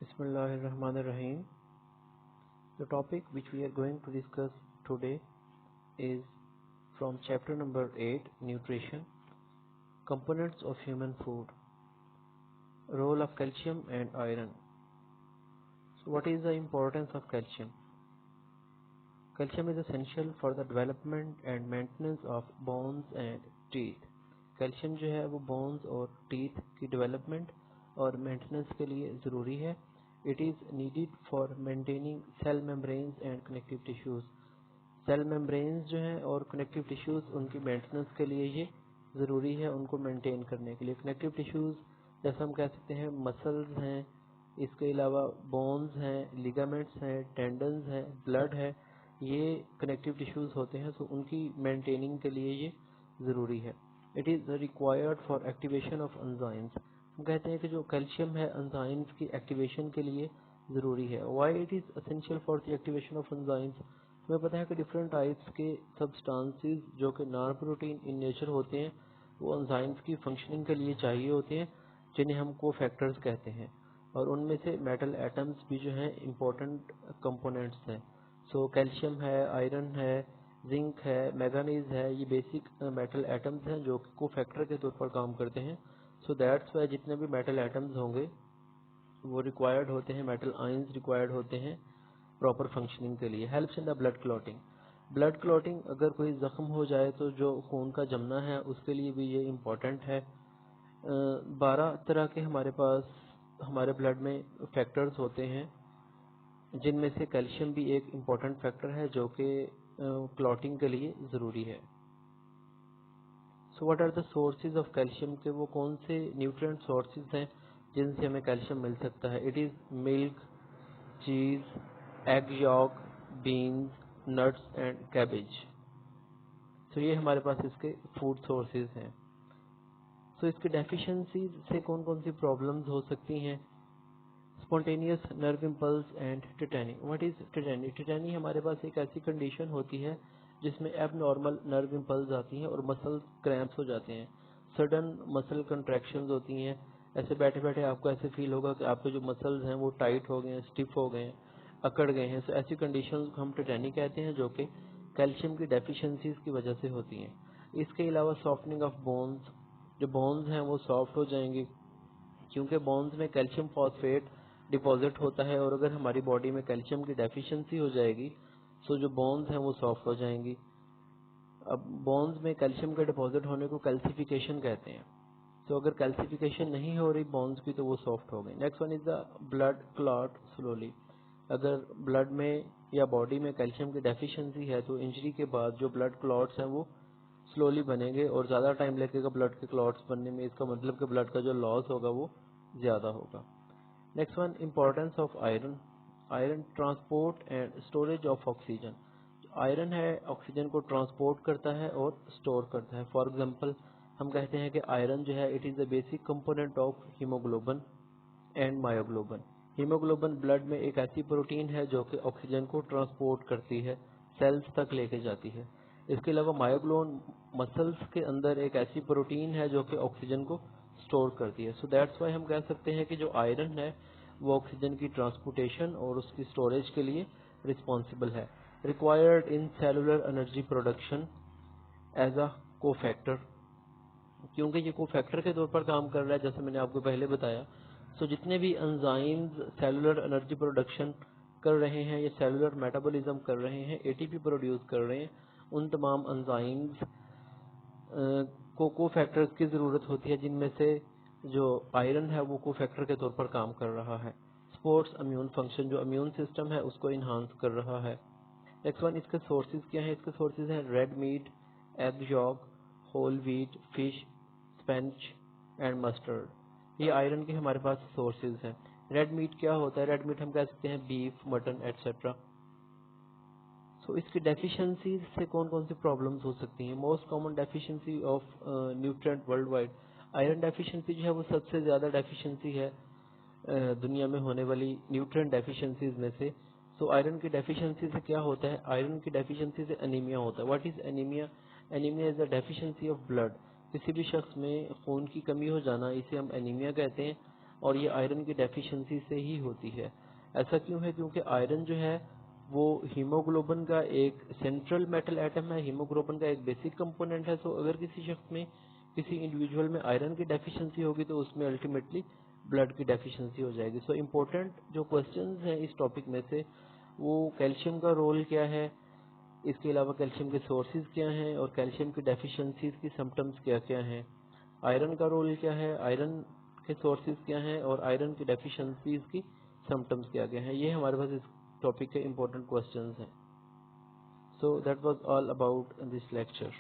Bismillahirrahmanirrahim. The topic which we are going to discuss today is from chapter number 8, Nutrition, Components of Human Food, Role of Calcium and Iron. So what is the importance of calcium? Calcium is essential for the development and maintenance of bones and teeth. Calcium जो है वो bones और teeth की development और maintenance के लिए ज़रूरी है. It is needed for maintaining cell membranes and connective tissues. Cell membranes जो हैं और कनेक्टिव टिश्यूज़ उनकी मेंटेनेंस के लिए ये ज़रूरी है, उनको मेंटेन करने के लिए. कनेक्टिव टिश्यूज़ जैसे हम कह सकते हैं मसल्स हैं, इसके अलावा बोन्स हैं, लिगामेंट्स हैं, टेंडन्स हैं, ब्लड है, ये कनेक्टिव टिश्यूज़ होते हैं. तो उनकी मेंटेनिंग के लिए ये ज़रूरी है. It is required for activation of enzymes. हम कहते हैं कि जो कैल्शियम है एंजाइम्स की एक्टिवेशन के लिए ज़रूरी है. Why it is essential for the activation of enzymes. हमें पता है कि डिफरेंट टाइप्स के सब्सटेंसेस जो कि नॉन प्रोटीन इन नेचर होते हैं वो एंजाइम्स की फंक्शनिंग के लिए चाहिए होते हैं, जिन्हें हम कोफैक्टर्स कहते हैं. और उनमें से मेटल एटम्स भी जो हैं इम्पोर्टेंट कंपोनेंट्स हैं. सो कैल्शियम है, आयरन है, जिंक है, मैंगनीज है, ये बेसिक मेटल एटम्स हैं जो कोफैक्टर के तौर पर काम करते हैं. सो दैट्स वाई जितने भी मेटल एटम्स होंगे वो रिक्वायर्ड होते हैं, मेटल आयंस रिक्वायर्ड होते हैं प्रॉपर फंक्शनिंग के लिए. Helps in the blood clotting. Blood clotting, अगर कोई जख्म हो जाए तो जो खून का जमना है उसके लिए भी ये इम्पोर्टेंट है. 12 तरह के हमारे पास हमारे ब्लड में फैक्टर्स होते हैं, जिनमें से कैल्शियम भी एक इम्पोर्टेंट फैक्टर है जो कि क्लॉटिंग के लिए ज़रूरी है. So what are the sources of calcium, के वो कौन से न्यूट्रिएंट सोर्सेज हैं जिनसे हमें कैल्शियम मिल सकता है. It is milk, cheese, egg York, beans, nuts and cabbage. तो ये हमारे पास इसके फूड सोर्सेज हैं. सो इसके डेफिशिएंसीज से कौन कौन सी प्रॉब्लम्स हो सकती हैं. Spontaneous nerve impulse and टिटैनी. What is टिटैनी. टिटैनी हमारे पास एक ऐसी कंडीशन होती है जिसमें एबनॉर्मल नर्व इम्पल्स आती हैं और मसल क्रैम्प्स हो जाते हैं. सडन मसल कंट्रैक्शंस होती हैं. ऐसे बैठे बैठे आपको ऐसे फील होगा कि आपके जो मसल्स हैं वो टाइट हो गए हैं, स्टिफ हो गए हैं, अकड़ गए हैं. सो ऐसी कंडीशंस को हम टिटैनी कहते हैं जो कि कैल्शियम की डेफिशिएंसीज की वजह से होती हैं. इसके अलावा सॉफ्टनिंग ऑफ बोन्स. जो बोन्स हैं वो सॉफ्ट हो जाएंगे क्योंकि बोन्स में कैल्शियम फॉस्फेट डिपॉजिट होता है, और अगर हमारी बॉडी में कैल्शियम की डेफिशिएंसी हो जाएगी तो जो बोन्स हैं वो सॉफ्ट हो जाएंगी. अब बोन्स में कैल्शियम के डिपॉजिट होने को कैल्सिफिकेशन कहते हैं. तो अगर कैल्सिफिकेशन नहीं हो रही बोन्स की तो वो सॉफ्ट हो गए. Next one is the blood clot slowly. अगर ब्लड में या बॉडी में कैल्शियम की डेफिशिएंसी है तो इंजरी के बाद जो ब्लड क्लॉट्स हैं वो स्लोली बनेंगे और ज़्यादा टाइम लगेगा ब्लड के क्लॉट्स बनने में. इसका मतलब कि ब्लड का जो लॉस होगा वो ज़्यादा होगा. Next one, importance of iron. Iron transport and storage of oxygen. Iron है ऑक्सीजन को ट्रांसपोर्ट करता है और स्टोर करता है. फॉर एग्जांपल हम कहते हैं कि आयरन जो है it is the basic component of haemoglobin and myoglobin. Haemoglobin blood में एक ऐसी प्रोटीन है जो कि ऑक्सीजन को ट्रांसपोर्ट करती है, सेल्स तक लेके जाती है. इसके अलावा मायोग्लोबिन मसल्स के अंदर एक ऐसी प्रोटीन है जो कि ऑक्सीजन को स्टोर करती है. सो दैट्स वाई हम कह सकते हैं कि जो आयरन है वो ऑक्सीजन की ट्रांसपोर्टेशन और उसकी स्टोरेज के लिए रिस्पॉन्सिबल है. Required in cellular energy production as a cofactor. क्योंकि ये कोफैक्टर के तौर पर काम कर रहा है जैसे मैंने आपको पहले बताया. सो जितने भी एंजाइम्स सेलुलर एनर्जी प्रोडक्शन कर रहे हैं या सेलुलर मेटाबॉलिज्म कर रहे हैं, एटीपी प्रोड्यूस कर रहे हैं, उन तमाम एंजाइम्स को कोफैक्टर्स की ज़रूरत होती है, जिनमें से जो आयरन है वो कोफैक्टर के तौर पर काम कर रहा है. स्पोर्ट्स इम्यून फंक्शन, जो इम्यून सिस्टम है उसको इन्हांस कर रहा है. नेक्स्ट वन, इसके सोर्सेज क्या हैं. इसके सोर्सेज हैं red meat, egg yolk, whole wheat, fish, spinach and mustard. ये आयरन के हमारे पास सोर्सेज हैं. रेड मीट क्या होता है. रेड मीट हम कह सकते हैं बीफ, मटन एटसेट्रा. सो इसकी डेफिशिएंसी से कौन कौन सी प्रॉब्लम्स हो सकती हैं. Most common deficiency of nutrient world wide. Iron deficiency जो है वो सबसे ज़्यादा डेफिशिएंसी है दुनिया में होने वाली न्यूट्रिएंट डेफिशिएंसीज में से. सो आयरन की डेफिशिएंसी से क्या होता है. आयरन की डेफिशिएंसी से एनीमिया होता है. What is anaemia. Anaemia is the deficiency of blood. किसी भी शख्स में खून की कमी हो जाना, इसे हम एनीमिया कहते हैं. और ये आयरन की डेफिशिएंसी से ही होती है। ऐसा क्यों है? क्योंकि आयरन जो है वो हीमोग्लोबिन का एक सेंट्रल मेटल एटम है, हीमोग्लोबिन का एक बेसिक कंपोनेंट है। तो अगर किसी शख्स में, किसी इंडिविजुअल में आयरन की डेफिशिएंसी होगी तो उसमें अल्टीमेटली ब्लड की डेफिशिएंसी हो जाएगी। सो इम्पोर्टेंट जो क्वेश्चंस हैं इस टॉपिक में से, वो कैल्शियम का रोल क्या है, इसके अलावा कैल्शियम के सोर्सेज क्या हैं, और कैल्शियम की डेफिशिएंसीज की सिम्टम्स क्या क्या हैं, आयरन का रोल क्या है, आयरन के सोर्सेज क्या हैं, और आयरन की डेफिशिएंसीज की सिम्टम्स क्या क्या हैं। ये हमारे पास इस टॉपिक के इम्पोर्टेंट क्वेश्चंस हैं। So that was all about this lecture.